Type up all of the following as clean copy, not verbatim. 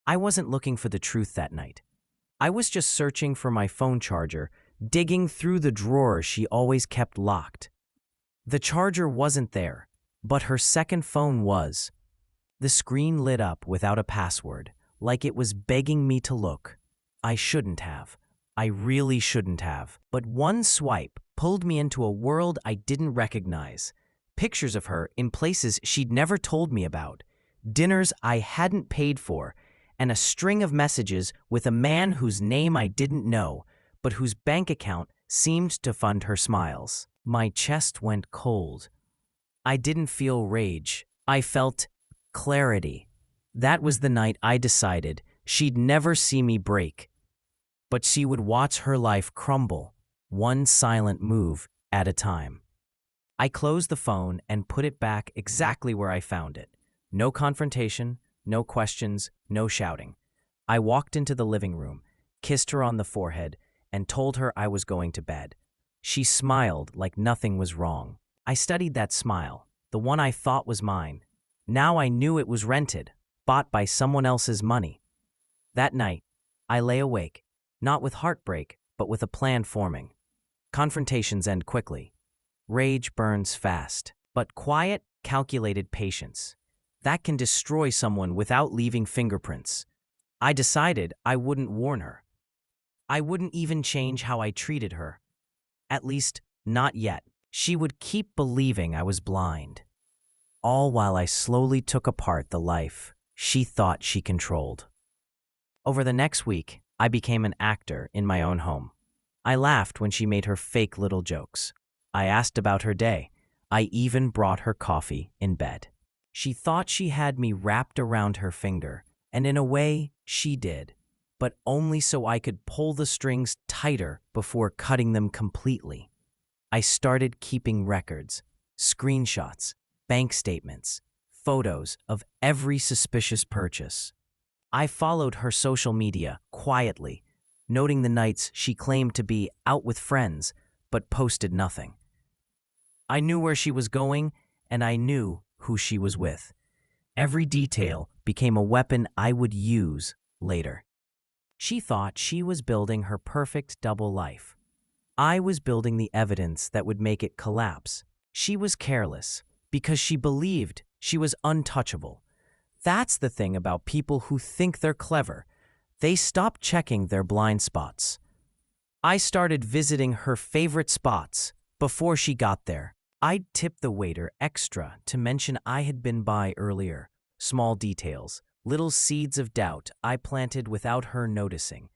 I wasn't looking for the truth that night. I was just searching for my phone charger, digging through the drawer she always kept locked. The charger wasn't there, but her second phone was. The screen lit up without a password, like it was begging me to look. I shouldn't have. I really shouldn't have. But one swipe pulled me into a world I didn't recognize. Pictures of her in places she'd never told me about, dinners I hadn't paid for, and a string of messages with a man whose name I didn't know, but whose bank account seemed to fund her smiles. My chest went cold. I didn't feel rage. I felt clarity. That was the night I decided she'd never see me break, but she would watch her life crumble, one silent move at a time. I closed the phone and put it back exactly where I found it. No confrontation, no questions, no shouting. I walked into the living room, kissed her on the forehead, and told her I was going to bed. She smiled like nothing was wrong. I studied that smile, the one I thought was mine. Now I knew it was rented, bought by someone else's money. That night, I lay awake, not with heartbreak, but with a plan forming. Confrontations end quickly. Rage burns fast, but quiet, calculated patience. That can destroy someone without leaving fingerprints. I decided I wouldn't warn her. I wouldn't even change how I treated her. At least, not yet. She would keep believing I was blind. All while I slowly took apart the life she thought she controlled. Over the next week, I became an actor in my own home. I laughed when she made her fake little jokes. I asked about her day. I even brought her coffee in bed. She thought she had me wrapped around her finger, and in a way, she did, but only so I could pull the strings tighter before cutting them completely. I started keeping records, screenshots, bank statements, photos of every suspicious purchase. I followed her social media quietly, noting the nights she claimed to be out with friends, but posted nothing. I knew where she was going, and I knew who she was with. Every detail became a weapon I would use later. She thought she was building her perfect double life. I was building the evidence that would make it collapse. She was careless because she believed she was untouchable. That's the thing about people who think they're clever. They stop checking their blind spots. I started visiting her favorite spots before she got there. I'd tip the waiter extra to mention I had been by earlier. Small details, little seeds of doubt I planted without her noticing.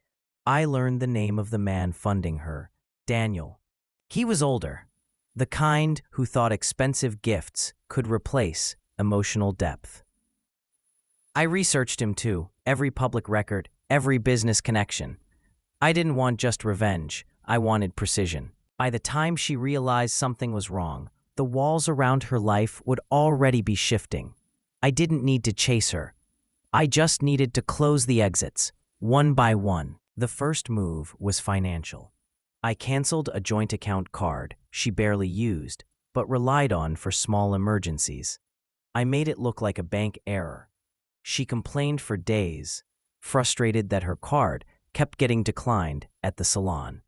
I learned the name of the man funding her, Daniel. He was older, the kind who thought expensive gifts could replace emotional depth. I researched him too, every public record, every business connection. I didn't want just revenge, I wanted precision. By the time she realized something was wrong, the walls around her life would already be shifting. I didn't need to chase her. I just needed to close the exits, one by one. The first move was financial. I canceled a joint account card she barely used, but relied on for small emergencies. I made it look like a bank error. She complained for days, frustrated that her card kept getting declined at the salon.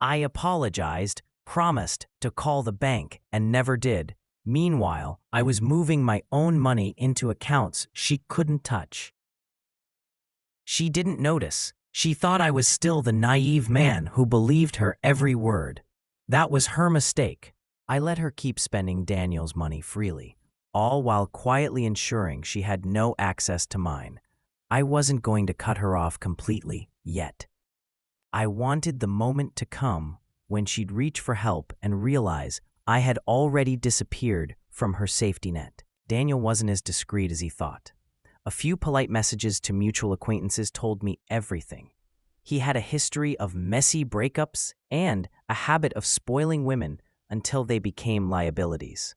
I apologized, promised to call the bank, and never did. Meanwhile, I was moving my own money into accounts she couldn't touch. She didn't notice. She thought I was still the naive man who believed her every word. That was her mistake. I let her keep spending Daniel's money freely, all while quietly ensuring she had no access to mine. I wasn't going to cut her off completely yet. I wanted the moment to come when she'd reach for help and realize I had already disappeared from her safety net. Daniel wasn't as discreet as he thought. A few polite messages to mutual acquaintances told me everything. He had a history of messy breakups and a habit of spoiling women until they became liabilities.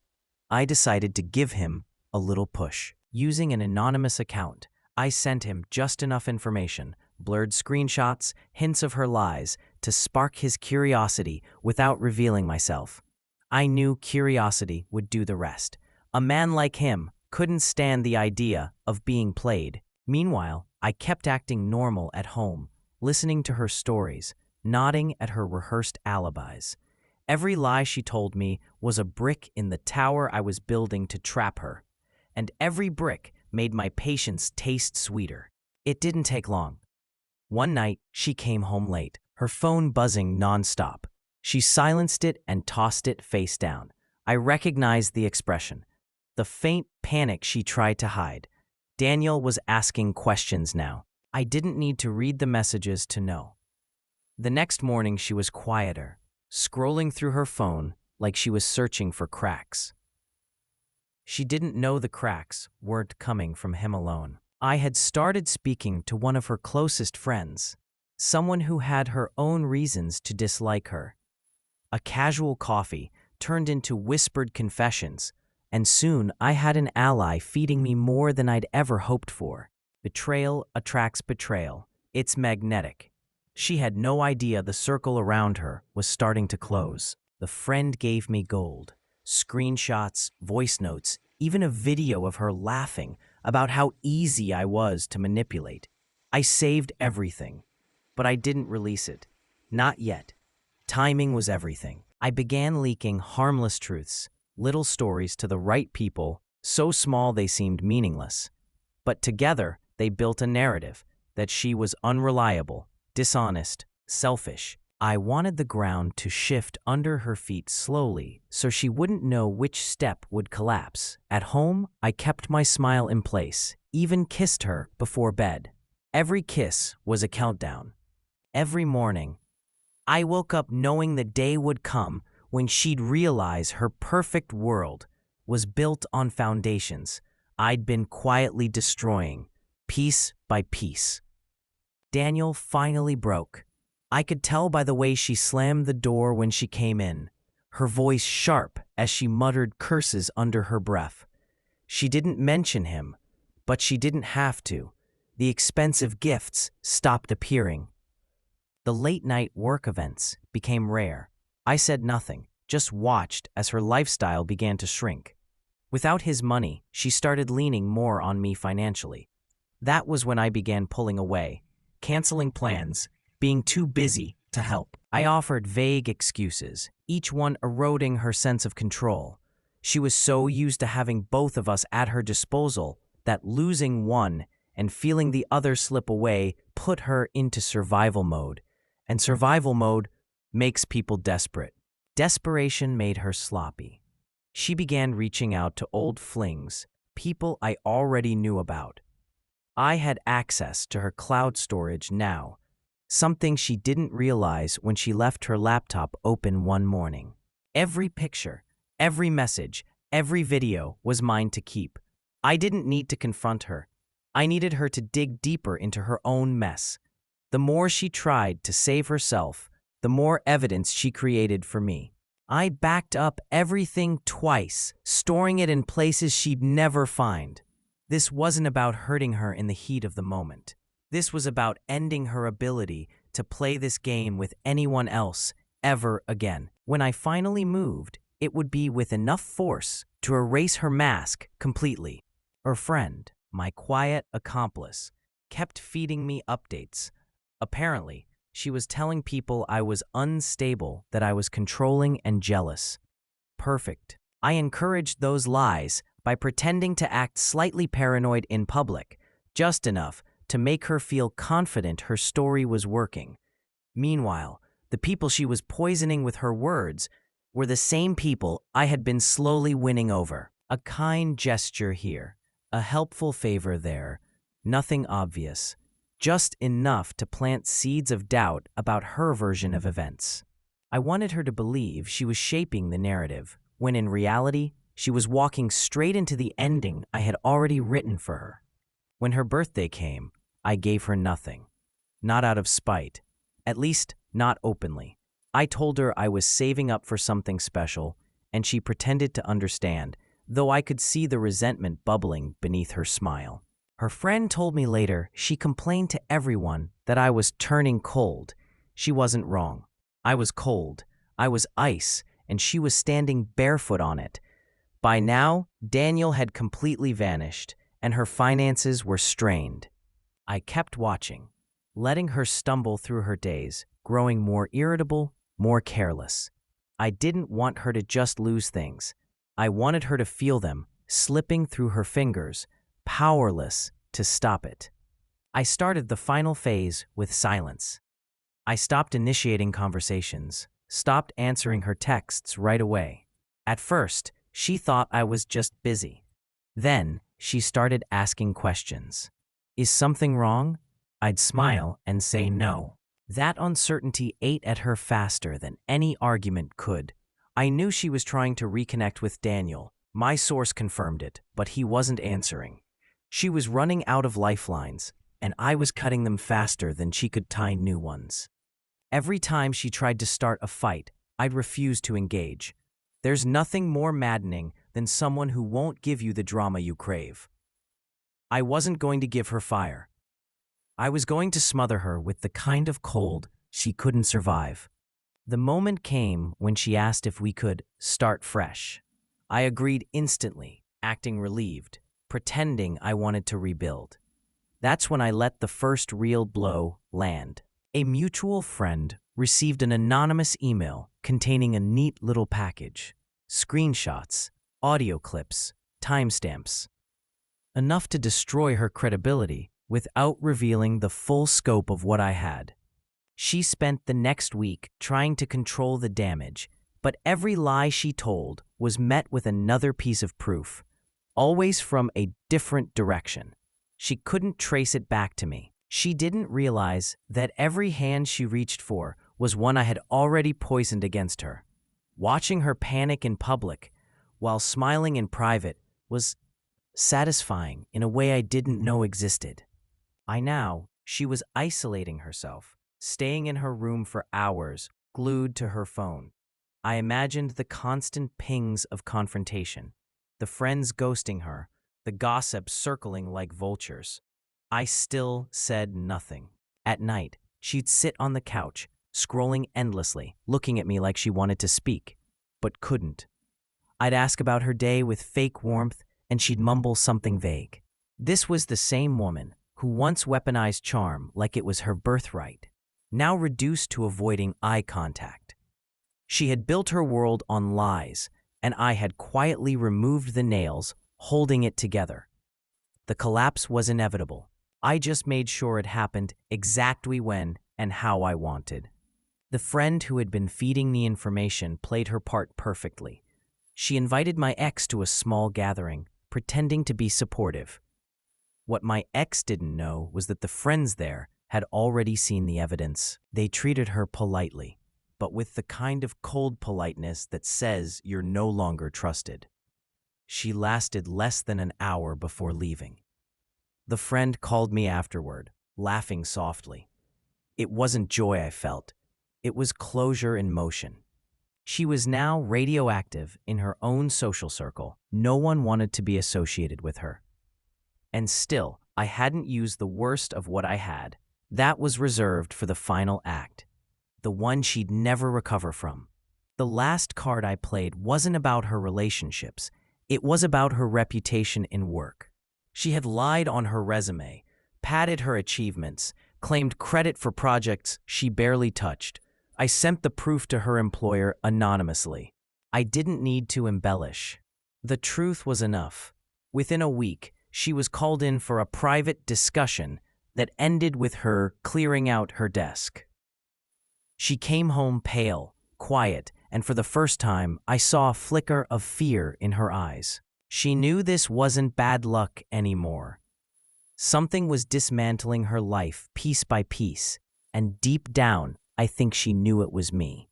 I decided to give him a little push. Using an anonymous account, I sent him just enough information, blurred screenshots, hints of her lies, to spark his curiosity without revealing myself. I knew curiosity would do the rest. A man like him couldn't stand the idea of being played. Meanwhile, I kept acting normal at home, listening to her stories, nodding at her rehearsed alibis. Every lie she told me was a brick in the tower I was building to trap her, and every brick made my patience taste sweeter. It didn't take long. One night, she came home late, her phone buzzing nonstop. She silenced it and tossed it face down. I recognized the expression, the faint panic she tried to hide. Daniel was asking questions now. I didn't need to read the messages to know. The next morning, she was quieter, scrolling through her phone like she was searching for cracks. She didn't know the cracks weren't coming from him alone. I had started speaking to one of her closest friends, someone who had her own reasons to dislike her. A casual coffee turned into whispered confessions, and soon I had an ally feeding me more than I'd ever hoped for. Betrayal attracts betrayal. It's magnetic. She had no idea the circle around her was starting to close. The friend gave me gold, screenshots, voice notes, even a video of her laughing about how easy I was to manipulate. I saved everything, but I didn't release it. Not yet. Timing was everything. I began leaking harmless truths, little stories to the right people, so small they seemed meaningless. But together, they built a narrative that she was unreliable, dishonest, selfish. I wanted the ground to shift under her feet slowly so she wouldn't know which step would collapse. At home, I kept my smile in place, even kissed her before bed. Every kiss was a countdown. Every morning, I woke up knowing the day would come when she'd realize her perfect world was built on foundations I'd been quietly destroying, piece by piece. Daniel finally broke. I could tell by the way she slammed the door when she came in, her voice sharp as she muttered curses under her breath. She didn't mention him, but she didn't have to. The expensive gifts stopped appearing. The late-night work events became rare. I said nothing, just watched as her lifestyle began to shrink. Without his money, she started leaning more on me financially. That was when I began pulling away, canceling plans, being too busy to help. I offered vague excuses, each one eroding her sense of control. She was so used to having both of us at her disposal that losing one and feeling the other slip away put her into survival mode. And survival mode makes people desperate. Desperation made her sloppy. She began reaching out to old flings, people I already knew about. I had access to her cloud storage now, something she didn't realize when she left her laptop open one morning. Every picture, every message, every video was mine to keep. I didn't need to confront her. I needed her to dig deeper into her own mess. The more she tried to save herself, the more evidence she created for me. I backed up everything twice, storing it in places she'd never find. This wasn't about hurting her in the heat of the moment. This was about ending her ability to play this game with anyone else ever again. When I finally moved, it would be with enough force to erase her mask completely. Her friend, my quiet accomplice, kept feeding me updates. Apparently, she was telling people I was unstable, that I was controlling and jealous. Perfect. I encouraged those lies by pretending to act slightly paranoid in public, just enough to make her feel confident her story was working. Meanwhile, the people she was poisoning with her words were the same people I had been slowly winning over. A kind gesture here, a helpful favor there, nothing obvious, just enough to plant seeds of doubt about her version of events. I wanted her to believe she was shaping the narrative, when in reality, she was walking straight into the ending I had already written for her. When her birthday came, I gave her nothing. Not out of spite. At least, not openly. I told her I was saving up for something special, and she pretended to understand, though I could see the resentment bubbling beneath her smile. Her friend told me later she complained to everyone that I was turning cold. She wasn't wrong. I was cold. I was ice, and she was standing barefoot on it. By now, Daniel had completely vanished, and her finances were strained. I kept watching, letting her stumble through her days, growing more irritable, more careless. I didn't want her to just lose things. I wanted her to feel them, slipping through her fingers, powerless to stop it. I started the final phase with silence. I stopped initiating conversations, stopped answering her texts right away. At first, she thought I was just busy. Then, she started asking questions. Is something wrong? I'd smile and say no. That uncertainty ate at her faster than any argument could. I knew she was trying to reconnect with Daniel. My source confirmed it, but he wasn't answering. She was running out of lifelines, and I was cutting them faster than she could tie new ones. Every time she tried to start a fight, I'd refuse to engage. There's nothing more maddening than someone who won't give you the drama you crave. I wasn't going to give her fire. I was going to smother her with the kind of cold she couldn't survive. The moment came when she asked if we could start fresh. I agreed instantly, acting relieved, pretending I wanted to rebuild. That's when I let the first real blow land. A mutual friend received an anonymous email containing a neat little package, screenshots, audio clips, timestamps. Enough to destroy her credibility without revealing the full scope of what I had. She spent the next week trying to control the damage, but every lie she told was met with another piece of proof, always from a different direction. She couldn't trace it back to me. She didn't realize that every hand she reached for was one I had already poisoned against her. Watching her panic in public while smiling in private was satisfying in a way I didn't know existed. She was isolating herself, staying in her room for hours, glued to her phone. I imagined the constant pings of confrontation, the friends ghosting her, the gossip circling like vultures. I still said nothing. At night, she'd sit on the couch, scrolling endlessly, looking at me like she wanted to speak, but couldn't. I'd ask about her day with fake warmth, and she'd mumble something vague. This was the same woman who once weaponized charm like it was her birthright, now reduced to avoiding eye contact. She had built her world on lies, and I had quietly removed the nails, holding it together. The collapse was inevitable. I just made sure it happened exactly when and how I wanted. The friend who had been feeding the information played her part perfectly. She invited my ex to a small gathering, pretending to be supportive. What my ex didn't know was that the friends there had already seen the evidence. They treated her politely, but with the kind of cold politeness that says you're no longer trusted. She lasted less than an hour before leaving. The friend called me afterward, laughing softly. It wasn't joy I felt. It was closure in motion. She was now radioactive in her own social circle. No one wanted to be associated with her. And still, I hadn't used the worst of what I had. That was reserved for the final act, the one she'd never recover from. The last card I played wasn't about her relationships. It was about her reputation in work. She had lied on her resume, padded her achievements, claimed credit for projects she barely touched. I sent the proof to her employer anonymously. I didn't need to embellish. The truth was enough. Within a week, she was called in for a private discussion that ended with her clearing out her desk. She came home pale, quiet, and for the first time, I saw a flicker of fear in her eyes. She knew this wasn't bad luck anymore. Something was dismantling her life piece by piece, and deep down, I think she knew it was me.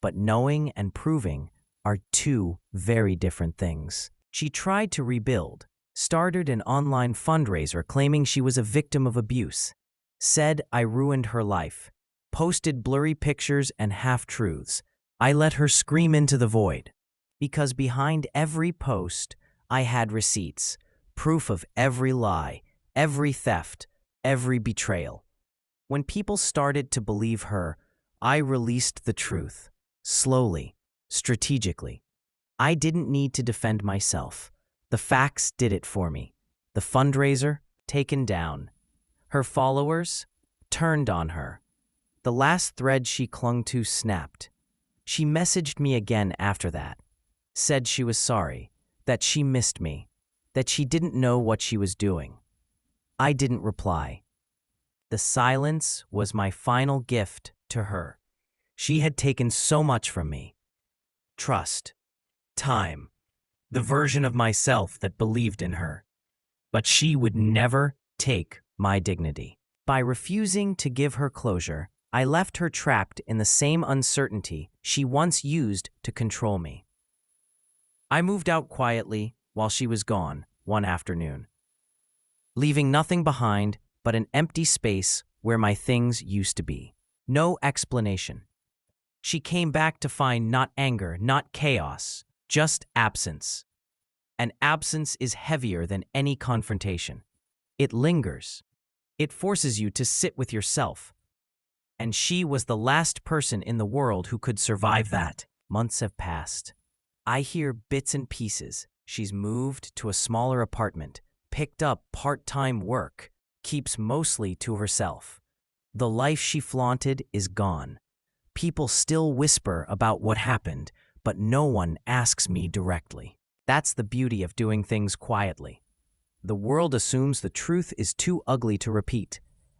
But knowing and proving are two very different things. She tried to rebuild, started an online fundraiser claiming she was a victim of abuse, said I ruined her life, posted blurry pictures and half-truths. I let her scream into the void. Because behind every post, I had receipts, proof of every lie, every theft, every betrayal. When people started to believe her, I released the truth, slowly, strategically. I didn't need to defend myself. The facts did it for me. The fundraiser, taken down. Her followers turned on her. The last thread she clung to snapped. She messaged me again after that, said she was sorry, that she missed me, that she didn't know what she was doing. I didn't reply. The silence was my final gift to her. She had taken so much from me. Trust, time, the version of myself that believed in her. But she would never take my dignity. By refusing to give her closure, I left her trapped in the same uncertainty she once used to control me. I moved out quietly while she was gone one afternoon, leaving nothing behind but an empty space where my things used to be. No explanation. She came back to find not anger, not chaos, just absence. And absence is heavier than any confrontation. It lingers. It forces you to sit with yourself. And she was the last person in the world who could survive that. Months have passed. I hear bits and pieces. She's moved to a smaller apartment, picked up part-time work, keeps mostly to herself. The life she flaunted is gone. People still whisper about what happened, but no one asks me directly. That's the beauty of doing things quietly. The world assumes the truth is too ugly to repeat.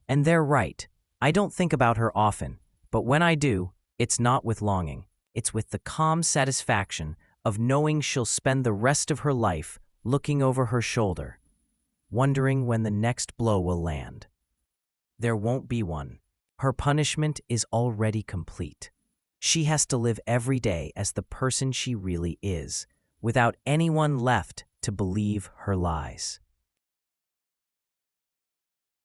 And they're right. I don't think about her often, but when I do, it's not with longing. It's with the calm satisfaction of knowing she'll spend the rest of her life looking over her shoulder, wondering when the next blow will land. There won't be one. Her punishment is already complete. She has to live every day as the person she really is, without anyone left to believe her lies.